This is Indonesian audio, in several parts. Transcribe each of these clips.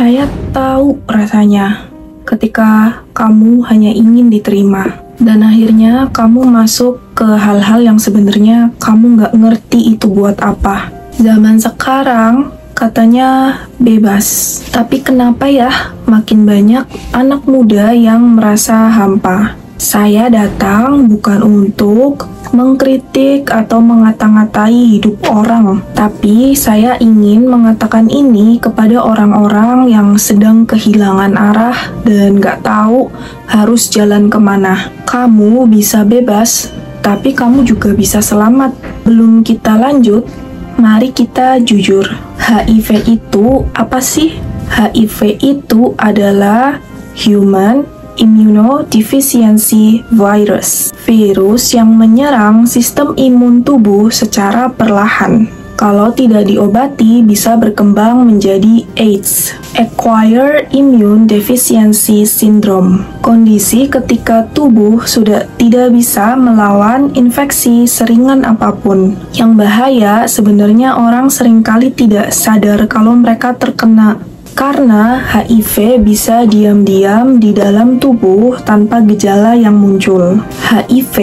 Saya tahu rasanya ketika kamu hanya ingin diterima, dan akhirnya kamu masuk ke hal-hal yang sebenarnya kamu nggak ngerti itu buat apa. Zaman sekarang katanya bebas, tapi kenapa ya makin banyak anak muda yang merasa hampa? Saya datang bukan untuk mengkritik atau mengata-ngatai hidup orang, tapi saya ingin mengatakan ini kepada orang-orang yang sedang kehilangan arah dan gak tahu harus jalan kemana. Kamu bisa bebas, tapi kamu juga bisa selamat. Belum kita lanjut, mari kita jujur. HIV itu apa sih? HIV itu adalah Human Immunodeficiency Virus, virus yang menyerang sistem imun tubuh secara perlahan. Kalau tidak diobati, bisa berkembang menjadi AIDS, Acquired Immune Deficiency Syndrome. Kondisi ketika tubuh sudah tidak bisa melawan infeksi seringan apapun. Yang bahaya sebenarnya orang seringkali tidak sadar kalau mereka terkena. Karena HIV bisa diam-diam di dalam tubuh tanpa gejala yang muncul. HIV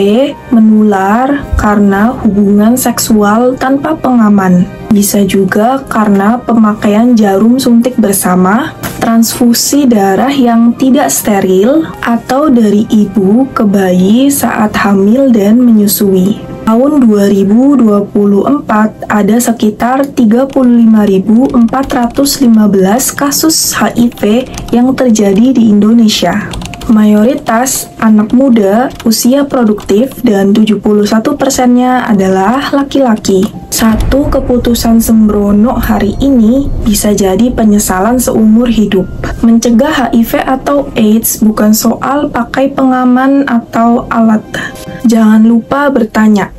menular karena hubungan seksual tanpa pengaman. Bisa juga karena pemakaian jarum suntik bersama, transfusi darah yang tidak steril, atau dari ibu ke bayi saat hamil dan menyusui. Tahun 2024 ada sekitar 35.415 kasus HIV yang terjadi di Indonesia. Mayoritas anak muda usia produktif dan 71%-nya adalah laki-laki. Satu keputusan sembrono hari ini bisa jadi penyesalan seumur hidup. Mencegah HIV atau AIDS bukan soal pakai pengaman atau alat. Jangan lupa bertanya,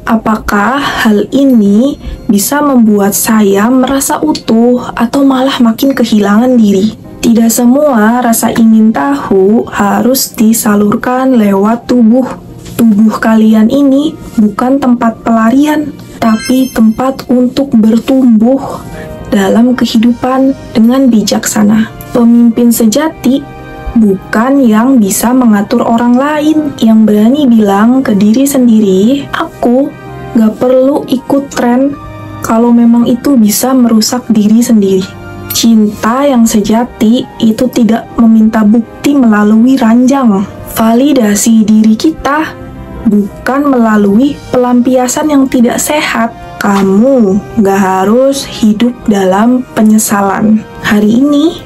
apakah hal ini bisa membuat saya merasa utuh atau malah makin kehilangan diri? Tidak semua rasa ingin tahu harus disalurkan lewat tubuh. Tubuh kalian ini bukan tempat pelarian, tapi tempat untuk bertumbuh dalam kehidupan dengan bijaksana. Pemimpin sejati bukan yang bisa mengatur orang lain, yang berani bilang ke diri sendiri, aku gak perlu ikut tren kalau memang itu bisa merusak diri sendiri. Cinta yang sejati itu tidak meminta bukti melalui ranjang. Validasi diri kita bukan melalui pelampiasan yang tidak sehat. Kamu gak harus hidup dalam penyesalan. Hari ini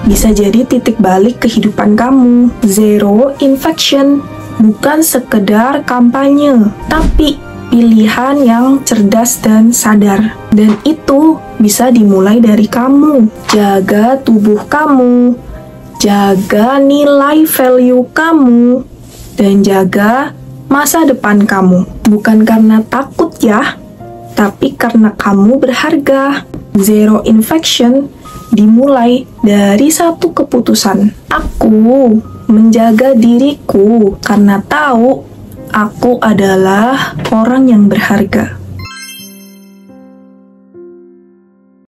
bisa jadi titik balik kehidupan kamu. Zero infection bukan sekedar kampanye, tapi pilihan yang cerdas dan sadar. Dan itu bisa dimulai dari kamu. Jaga tubuh kamu, jaga nilai value kamu, dan jaga masa depan kamu. Bukan karena takut ya, tapi karena kamu berharga. Zero infection dimulai dari satu keputusan. Aku menjaga diriku karena tahu aku adalah orang yang berharga.